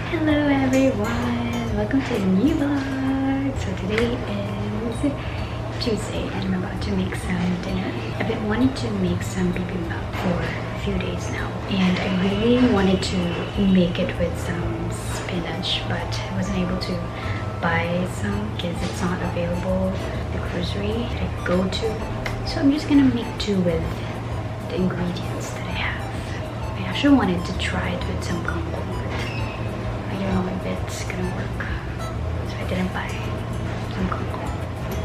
Hello everyone! Welcome to a new vlog! So today is Tuesday and I'm about to make some dinner. I've been wanting to make some bibimbap for a few days now. And I really wanted to make it with some spinach, but I wasn't able to buy some because it's not available at the grocery that I go to. So I'm just gonna make do with the ingredients that I have. I actually wanted to try it with some combo, I don't know if it's gonna work, so I didn't buy some cocoa.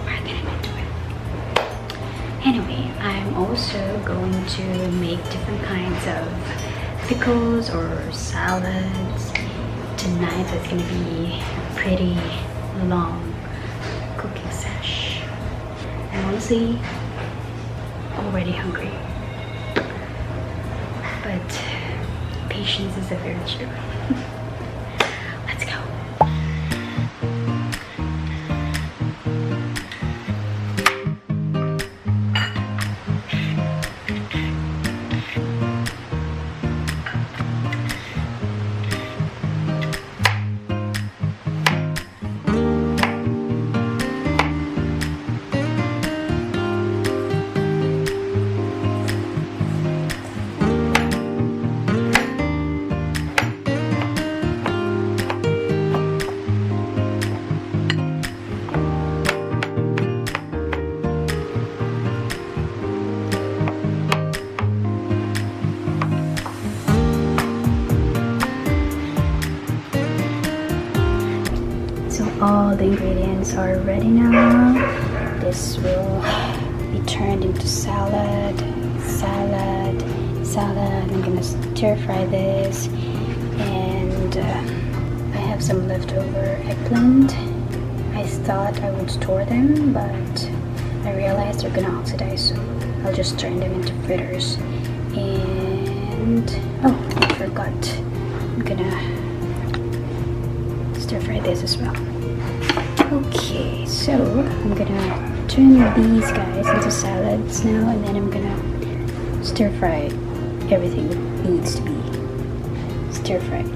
Why didn't I do it? Anyway, I'm also going to make different kinds of pickles or salads. Tonight is gonna be a pretty long cooking sesh. I'm honestly already hungry, but patience is a virtue. Let's go. All the ingredients are ready now. This will be turned into salad. I'm gonna stir fry this, and I have some leftover eggplant. I thought I would store them, but I realized they're gonna oxidize, so I'll just turn them into fritters. And oh, I forgot, I'm gonna stir fry this as well. Okay, so I'm gonna turn these guys into salads now, and then I'm gonna stir fry everything that needs to be stir fried.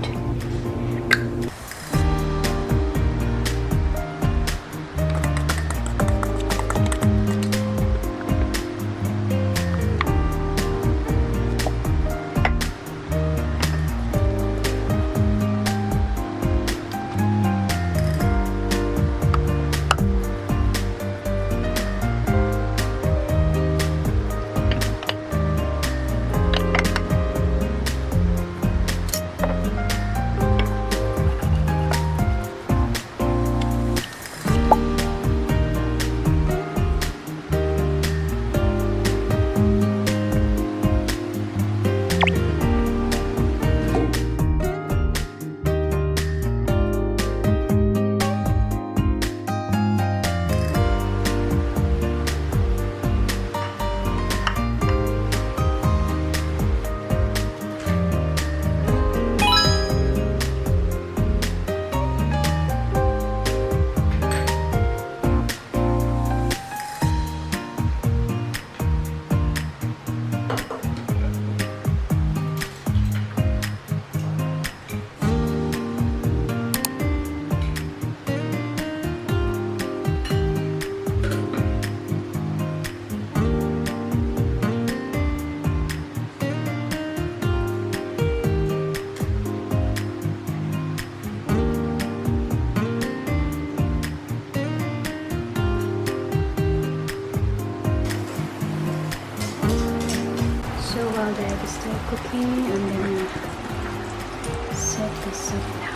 While the egg is still cooking, I'm gonna set this up now.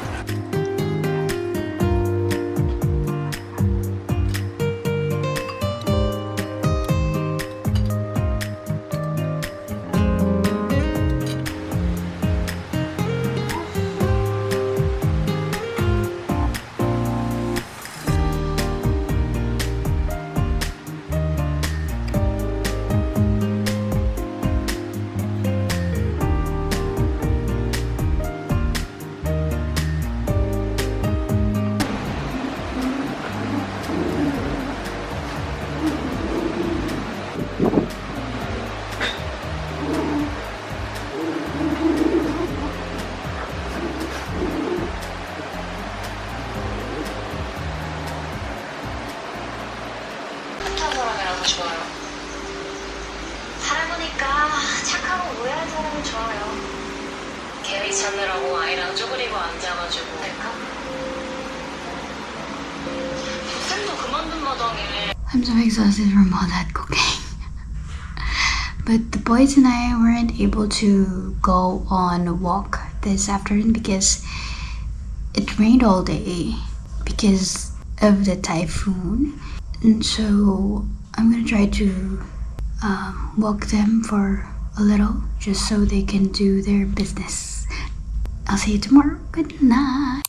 자느라고 아이랑 쪼그리고 앉아가지고 쌤도 그만둔 마당에 I'm so exhausted from all that cooking. But the boys and I weren't able to go on a walk this afternoon because it rained all day because of the typhoon. And so I'm gonna try to walk them for a little just so they can do their business. I'll see you tomorrow. Good night.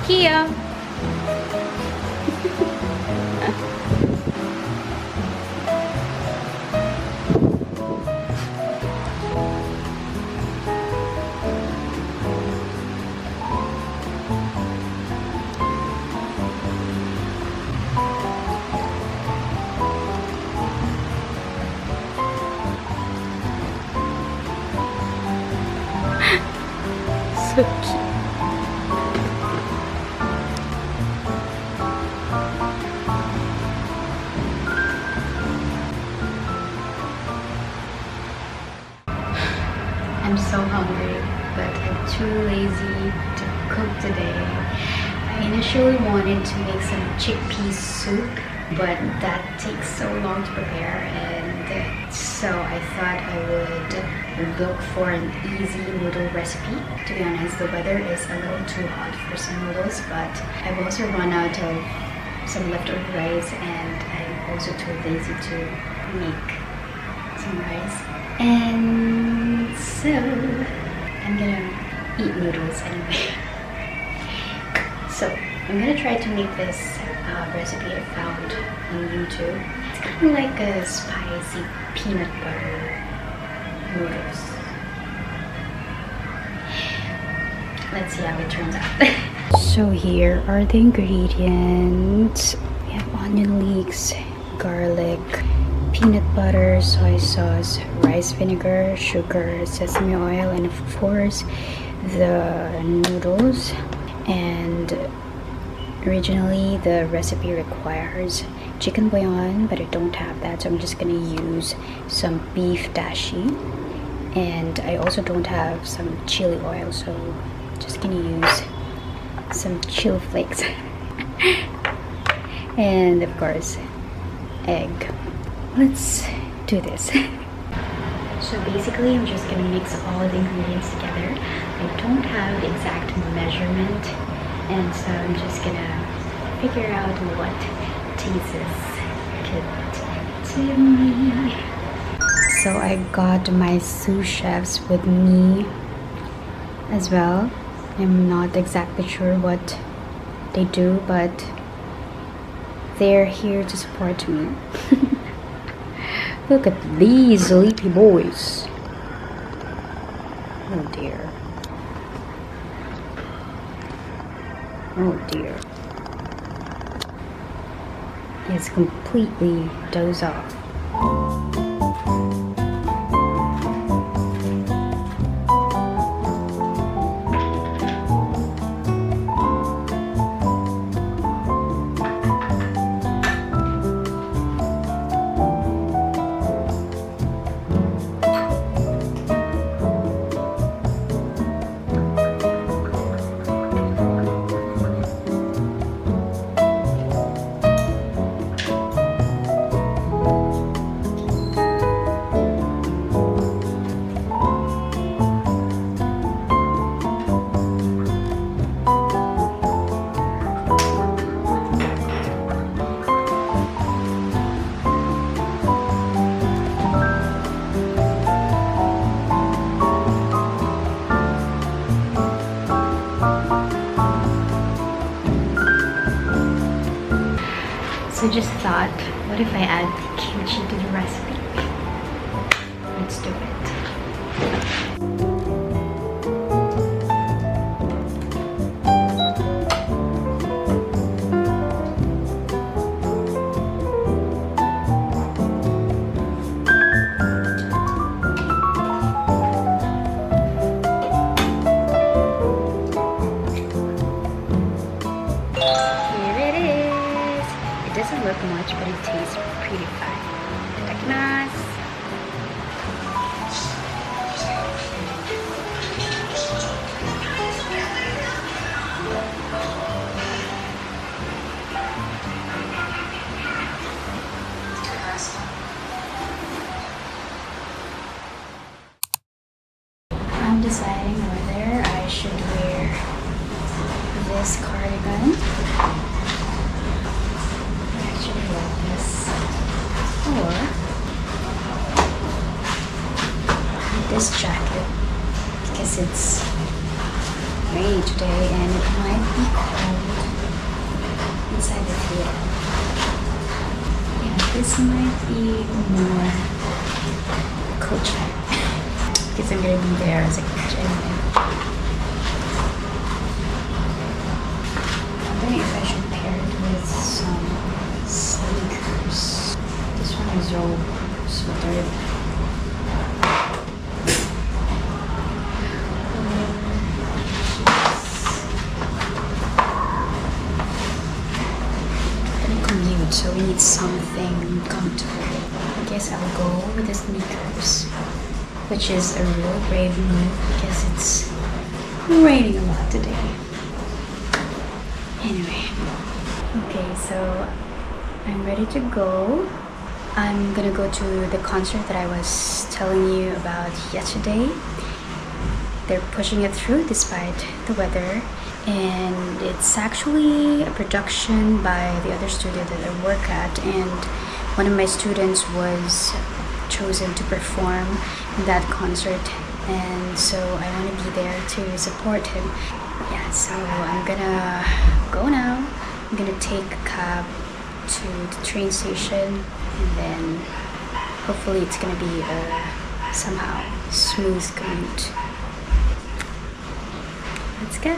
Kia. So cute. I'm so hungry, but I'm too lazy to cook today. I initially wanted to make some chickpea soup, but that takes so long to prepare, and so I thought I would look for an easy noodle recipe. To be honest, the weather is a little too hot for some noodles, but I've also run out of some leftover rice, and I'm also too lazy to make some rice. And so I'm gonna eat noodles anyway. So I'm gonna try to make this recipe I found on YouTube. It's kind of like a spicy peanut butter noodles. Let's see how it turns out. So here are the ingredients. We have onion leeks, garlic, peanut butter, soy sauce, rice vinegar, sugar, sesame oil, and of course the noodles. And originally the recipe requires chicken bouillon, but I don't have that, so I'm just gonna use some beef dashi. And I also don't have some chili oil, so I'm just gonna use some chili flakes. And of course egg. Let's do this. So basically I'm just gonna mix all the ingredients together. I don't have the exact measurement, and so I'm just gonna figure out what tastes good to me. So I got my sous chefs with me as well. I'm not exactly sure what they do, but they're here to support me. Look at these sleepy boys. Oh dear. Oh dear. He's completely dozed off. So just thought, what if I add kimchi to the recipe? I'm deciding whether I should wear this cardigan. I actually like this. Or this jacket because it's rainy today and it might be cold inside the theater. Yeah, this might be more coach type because I'm gonna be there as a coach anyway. I'm wondering if I should pair it with some sneakers. This one is so dirty. So we need something comfortable. I guess I'll go with the sneakers, which is a real brave move because it's raining a lot today. Anyway, okay, so I'm ready to go. I'm gonna go to the concert that I was telling you about yesterday. They're pushing it through despite the weather. And it's actually a production by the other studio that I work at, and one of my students was chosen to perform in that concert, and so I want to be there to support him. Yeah, so I'm gonna go now. I'm gonna take a cab to the train station, and then hopefully it's gonna be a somehow smooth commute. Let's go!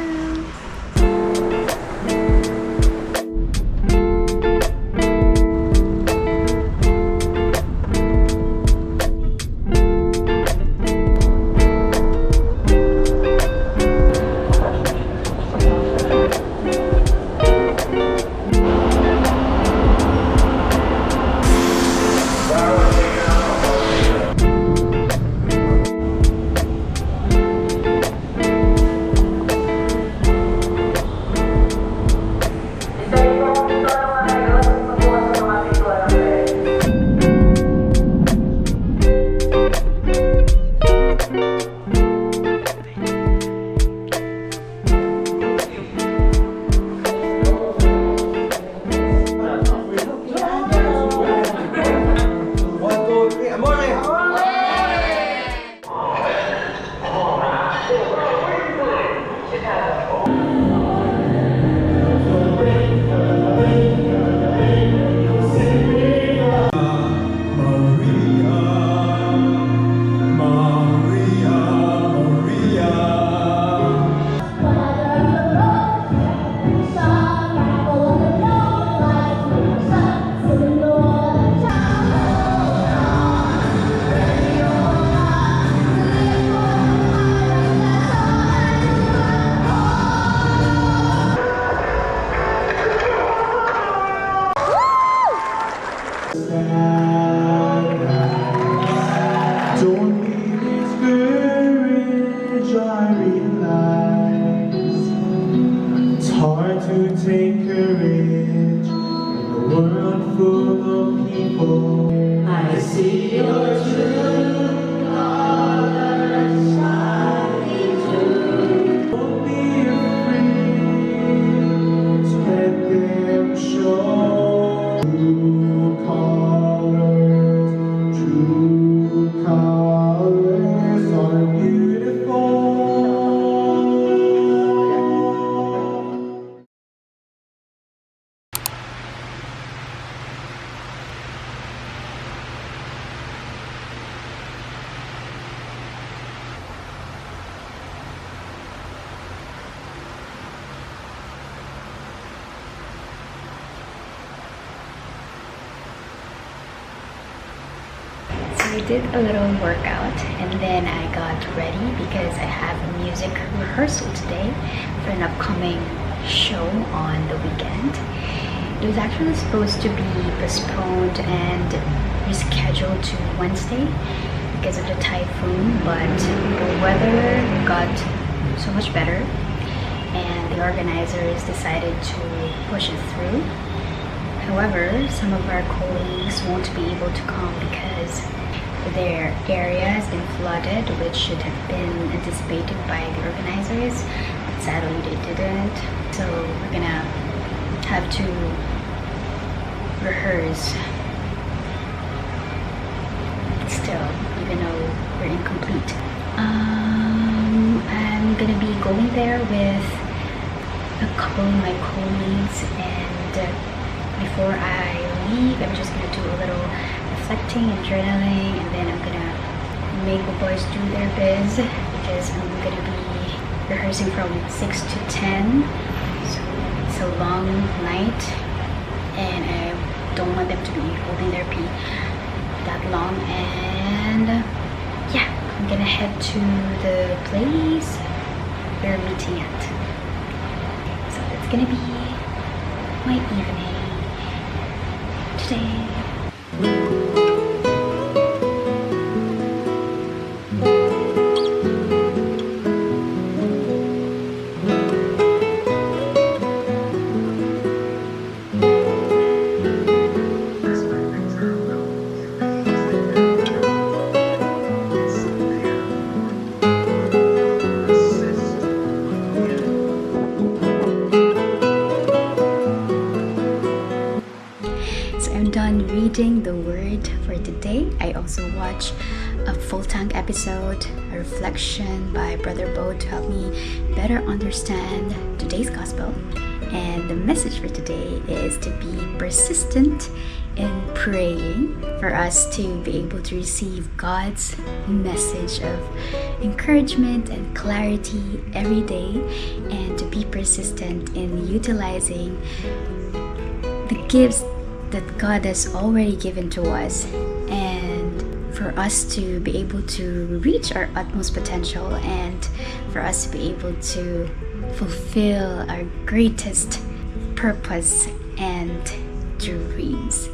Don't be discouraged, I realize it's hard to take courage in a world full of people. I see your true colors shining through. Don't be afraid to let them show. True colors are beautiful. So I did a little workout and then I got ready because I have a music rehearsal today for an upcoming show on the weekend. It was actually supposed to be postponed and rescheduled to Wednesday because of the typhoon, but the weather got so much better and the organizers decided to push it through. However, some of our colleagues won't be able to come because their area has been flooded, which should have been anticipated by the organizers, but sadly they didn't. So we're gonna have to rehearse still, even though we're incomplete. I'm gonna be going there with a couple of my colleagues, and before I leave, I'm just gonna do a little reflecting and journaling, and then I'm gonna make the boys do their biz because I'm gonna be rehearsing from 6 to 10. So it's a long night, and I don't want them to be holding their pee that long. And yeah, I'm gonna head to the place we're meeting at. So that's gonna be my evening today. Reading the word for today. I also watched a full tank episode, a reflection by Brother Bo to help me better understand today's gospel. And the message for today is to be persistent in praying, for us to be able to receive God's message of encouragement and clarity every day, and to be persistent in utilizing the gifts that God has already given to us, and for us to be able to reach our utmost potential, and for us to be able to fulfill our greatest purpose and dreams.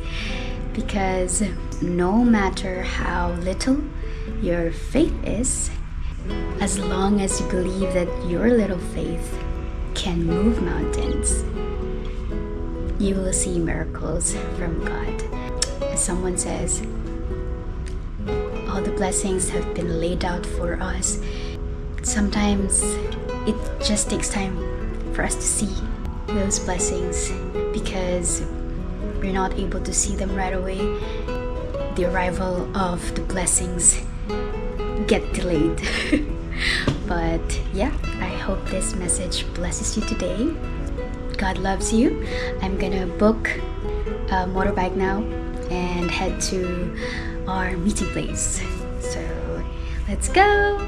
Because no matter how little your faith is, as long as you believe that your little faith can move mountains, you will see miracles from God. As someone says, all the blessings have been laid out for us. Sometimes it just takes time for us to see those blessings, because we're not able to see them right away. The arrival of the blessings get delayed. But yeah, I hope this message blesses you today. God loves you. I'm gonna book a motorbike now and head to our meeting place. So let's go.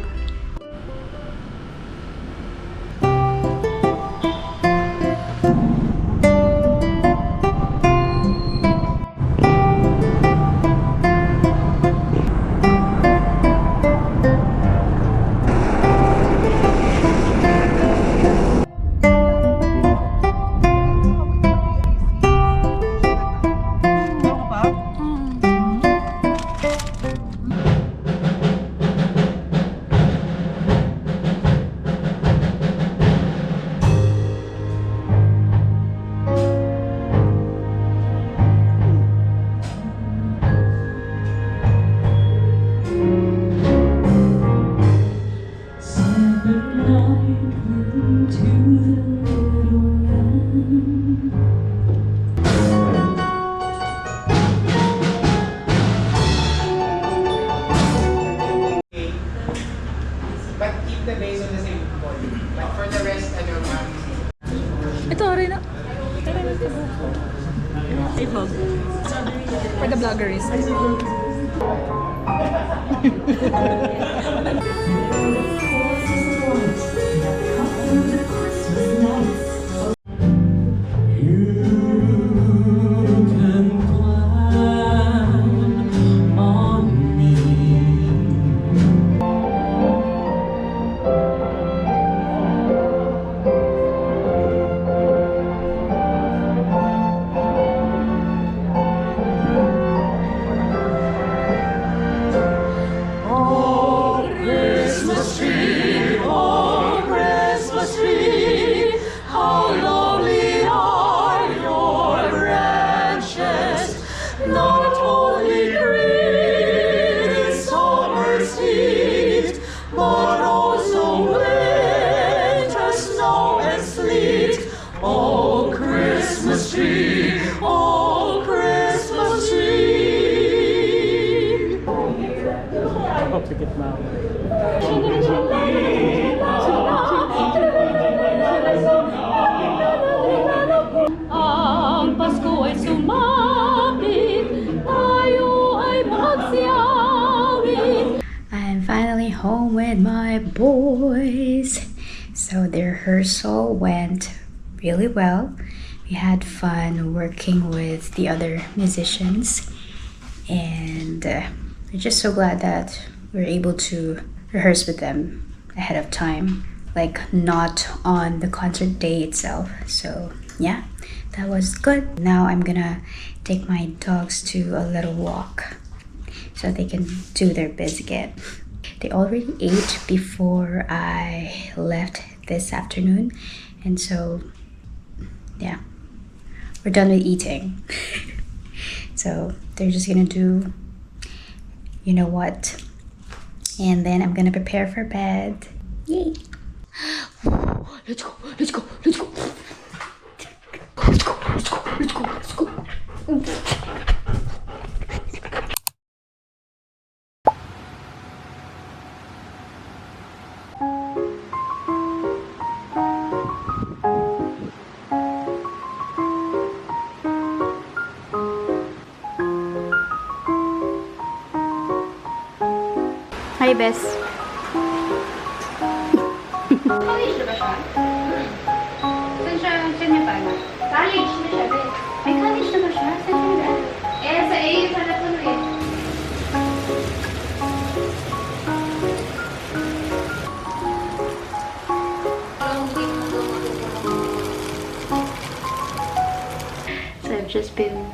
But keep the base on the same volume. But for the rest, I don't have. Ito rin na. I-vlog. For the vloggers. Christmas tree. my boys. So the rehearsal went really well. We had fun working with the other musicians, and we're just so glad that we're able to rehearse with them ahead of time, like not on the concert day itself. So yeah, that was good. Now I'm gonna take my dogs to a little walk so they can do their biz again. They already ate before I left this afternoon, and so yeah, we're done with eating. So they're just gonna do you know what, and then I'm gonna prepare for bed. Yay! Let's go, let's go, let's go. Let's go, let's go, let's go, let's go. Hi, Bes. College na ba siya? Saan niya pa? College na siya, Bes. May college na ba siya? Saan siya nag-aaral? Sa AU sa Lapuno eh. So I've just been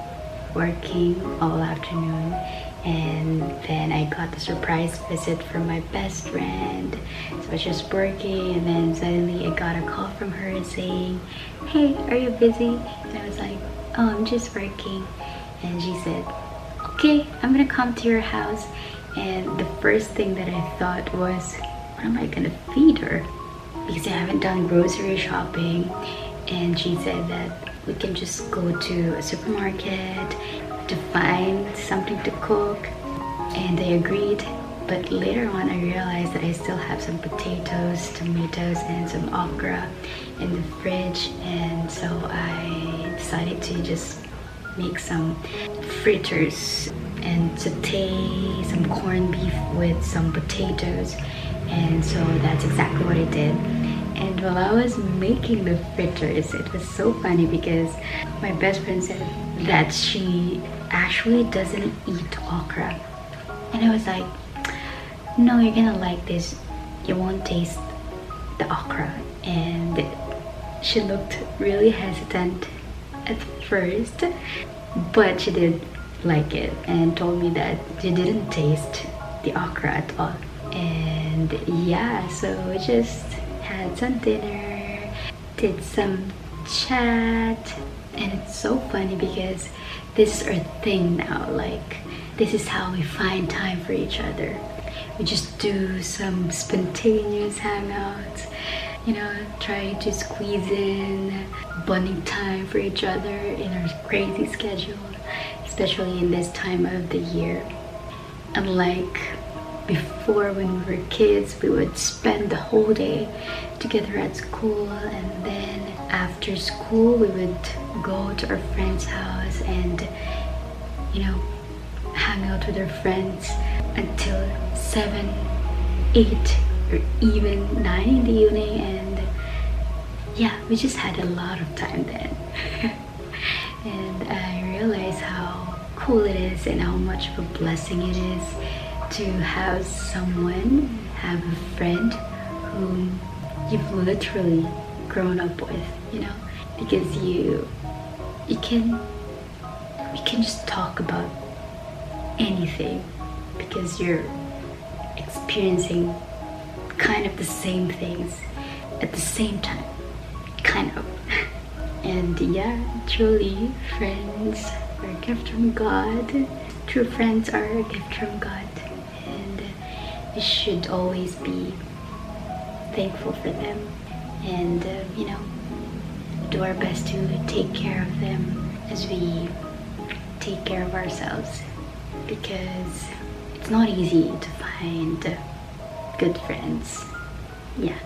working all afternoon, and then I got a surprise visit from my best friend. So I was just working, and then suddenly I got a call from her saying, "Hey, are you busy?" And I was like, "Oh, I'm just working." And she said, "Okay, I'm gonna come to your house." And the first thing that I thought was, what am I gonna feed her? Because I haven't done grocery shopping. And she said that we can just go to a supermarket to find something to cook, and I agreed. But later on I realized that I still have some potatoes, tomatoes, and some okra in the fridge, and so I decided to just make some fritters and saute some corned beef with some potatoes. And so that's exactly what I did. And while I was making the fritters, it was so funny because my best friend said that she actually doesn't eat okra. And I was like, "No, you're gonna like this. You won't taste the okra." And she looked really hesitant at first, but she did like it and told me that she didn't taste the okra at all. And yeah, so we just had some dinner, did some chat, and it's so funny because this is our thing now. Like, this is how we find time for each other. We just do some spontaneous hangouts, you know, try to squeeze in bonding time for each other in our crazy schedule, especially in this time of the year. Unlike before, when we were kids, we would spend the whole day together at school, and then after school we would go to our friend's house and, you know, hang out with our friends until 7, 8, or even 9 in the evening. And yeah, we just had a lot of time then. And I realized how cool it is and how much of a blessing it is to have someone, have a friend whom you've literally grown up with, you know, because you can just talk about anything because you're experiencing kind of the same things at the same time, kind of. And yeah, truly, friends are a gift from God. True friends are a gift from God, and we should always be thankful for them, and you know, do our best to take care of them as we take care of ourselves, because it's not easy to find good friends. Yeah.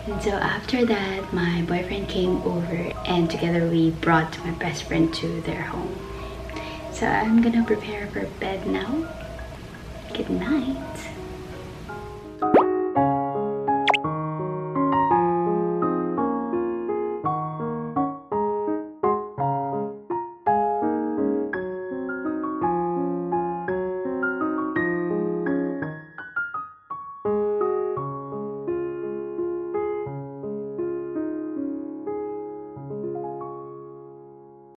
And so after that, my boyfriend came over, and together we brought my best friend to their home. So I'm gonna prepare for bed now. Good night.